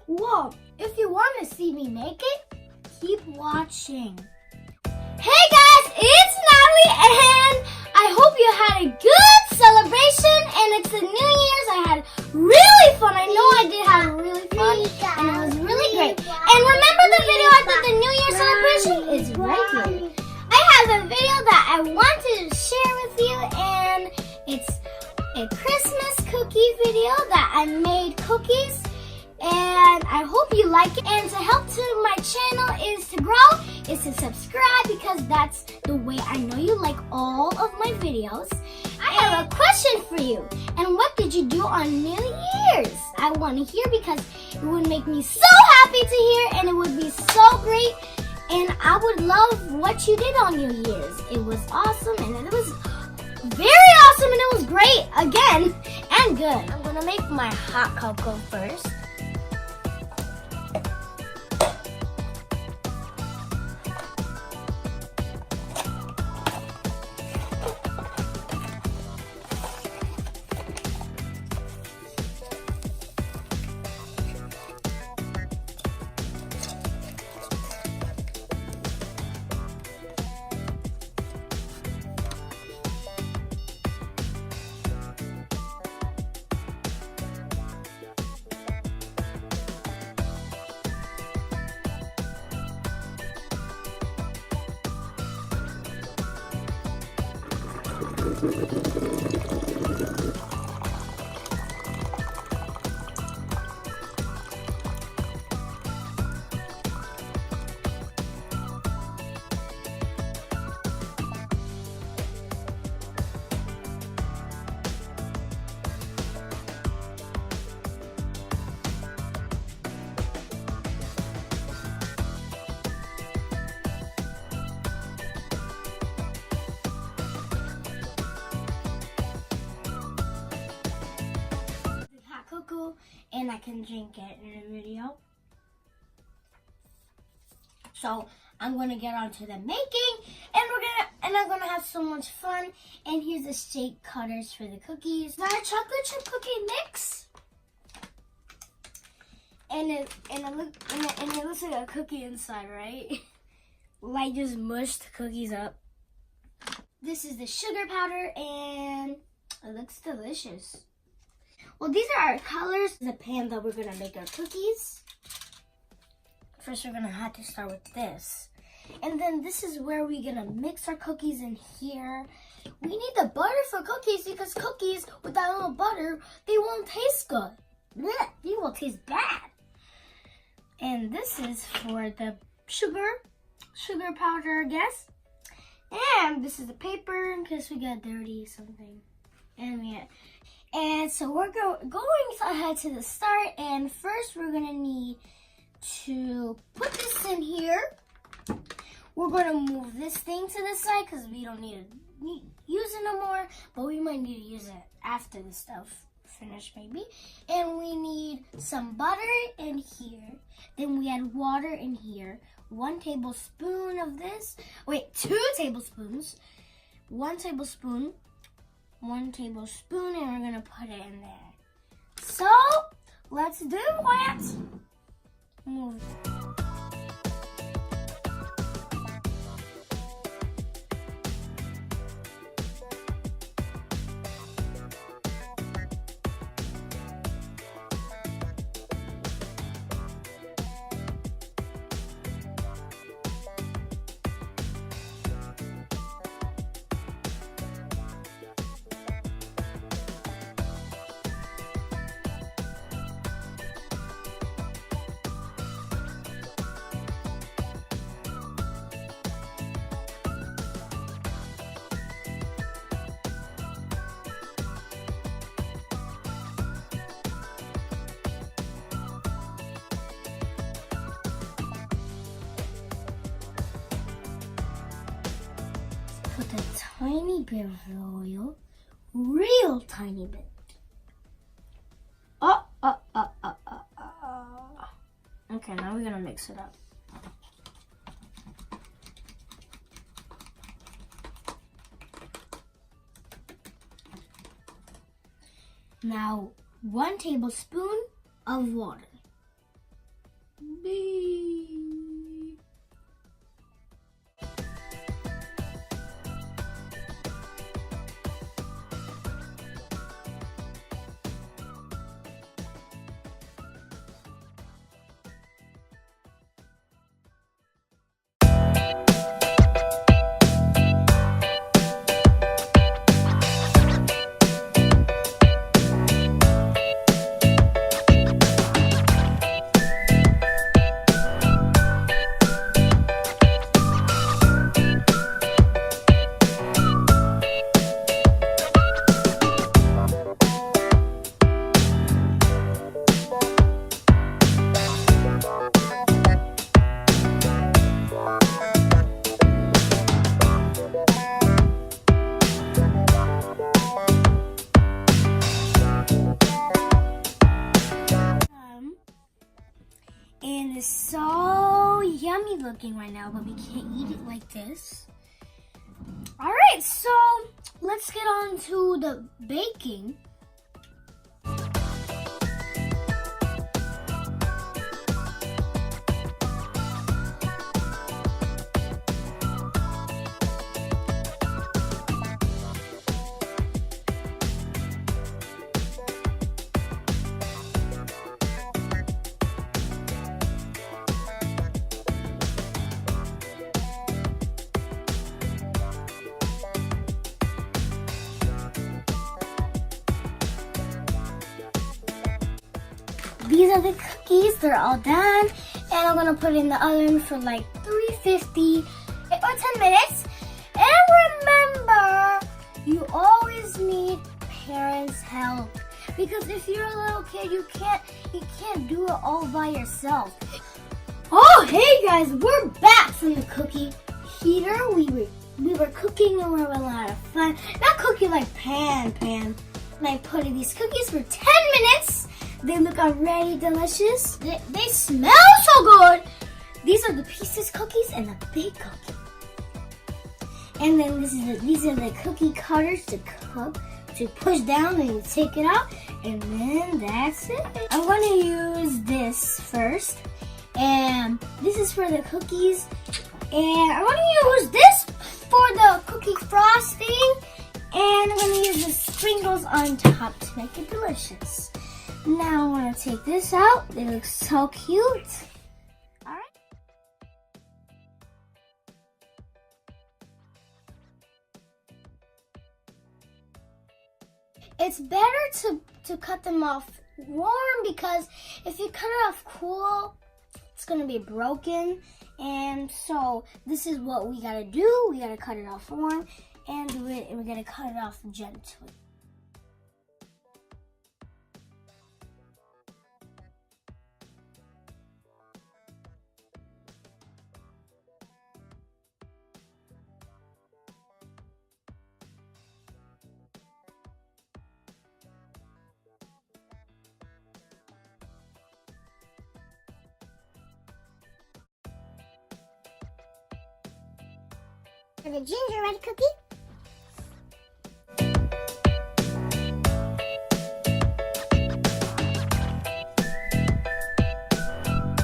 Well, if you want to see me make it, keep watching. Hey guys, it's Natalie and I hope you had a good celebration and it's the New Year's. I had really fun. I know I did have really fun and it was really great. And remember the video I did the New Year's celebration? It's right here. I have a video that I wanted to share with you and it's a Christmas cookie video that I made cookies. And I hope you like it. And to help to my channel is to grow, is to subscribe because that's the way I know you like all of my videos. I have a question for you. And what did you do on New Year's? I want to hear because it would make me so happy to hear and it would be so great. And I would love what you did on New Year's. It was awesome and it was very awesome and it was great again and good. I'm going to make my hot cocoa first. Cocoa and I can drink it in a video. So I'm gonna get on to the making and I'm gonna have so much fun. And here's the shake cutters for the cookies. Is that a chocolate chip cookie mix? And it looks like a cookie inside, right? Like just mushed cookies up. This is the sugar powder and it looks delicious. Well, these are our colors. The pan that we're going to make our cookies. First, we're going to have to start with this. And then this is where we're going to mix our cookies in here. We need the butter for cookies because cookies without no butter, they won't taste good. Blech, they will taste bad. And this is for the sugar powder, I guess. And this is the paper in case we get dirty something. And so we're going ahead to the start, and first we're going to need to put this in here. We're going to move this thing to the side because we don't need to use it no more, but we might need to use it after the stuff finished maybe. And we need some butter in here. Then we add water in here. 1 tablespoon of this. Wait, 2 tablespoons. 1 tablespoon. 1 tablespoon and we're gonna put it in there. So let's do it. Move. Put a tiny bit of oil, real tiny bit. Okay, now we're gonna mix it up. Now, 1 tablespoon of water. be. And it's so yummy looking right now, but we can't eat it like this. Alright, so let's get on to the baking. These are the cookies, they're all done. And I'm gonna put it in the oven for like 350 or 10 minutes. And remember, you always need parents' help. Because if you're a little kid, you can't do it all by yourself. Oh, hey guys, we're back from the cookie heater. We were cooking and we were having a lot of fun. Not cooking like pan. Like putting these cookies for 10 minutes. They look already delicious. They smell so good. These are the pieces cookies and the big cookie. And then these are the cookie cutters to push down and you take it out. And then that's it. I'm going to use this first. And this is for the cookies. And I'm going to use this for the cookie frosting. And I'm going to use the sprinkles on top to make it delicious. Now I'm going to take this out. They look so cute. Alright. It's better to cut them off warm because if you cut it off cool, it's going to be broken. And so this is what we got to do. We got to cut it off warm and do it, and we're going to cut it off gently. For the gingerbread cookie.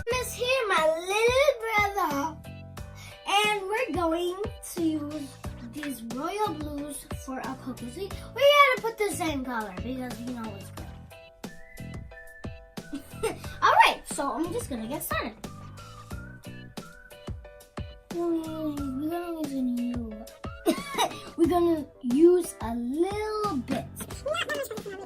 Miss here, my little brother. And we're going to use these royal blues for our cookies. We gotta put the same color because you know it's good. Alright, so I'm just gonna get started. We're gonna use a little bit. Oh my gosh, it looks so good.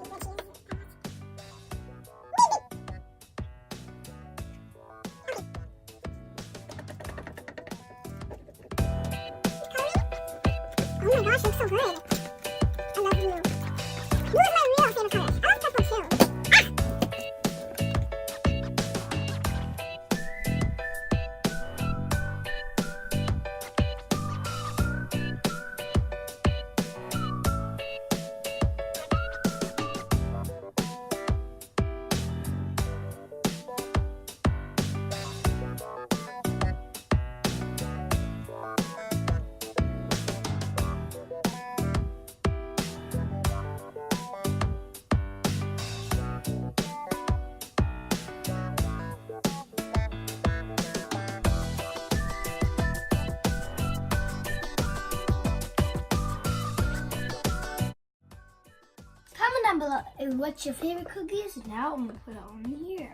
I love blue. Blue is my real favorite color. I like purple too. down below what your favorite cookie is. Now I'm gonna put it on here.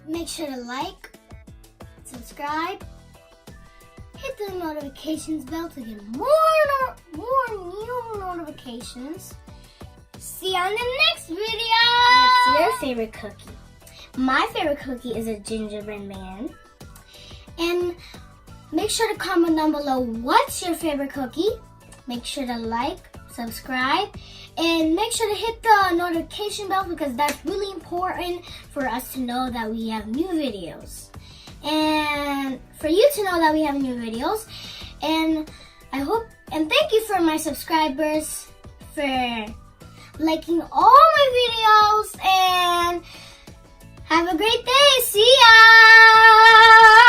Make sure to like, subscribe, hit the notifications bell to get more new notifications. See you on the next video. What's your favorite cookie? My favorite cookie is a gingerbread man. And make sure to comment down below what's your favorite cookie. Make sure to like, subscribe, and make sure to hit the notification bell because that's really important for us to know that we have new videos. And for you to know that we have new videos. And I hope, and thank you for my subscribers for liking all my videos, and have a great day. See ya!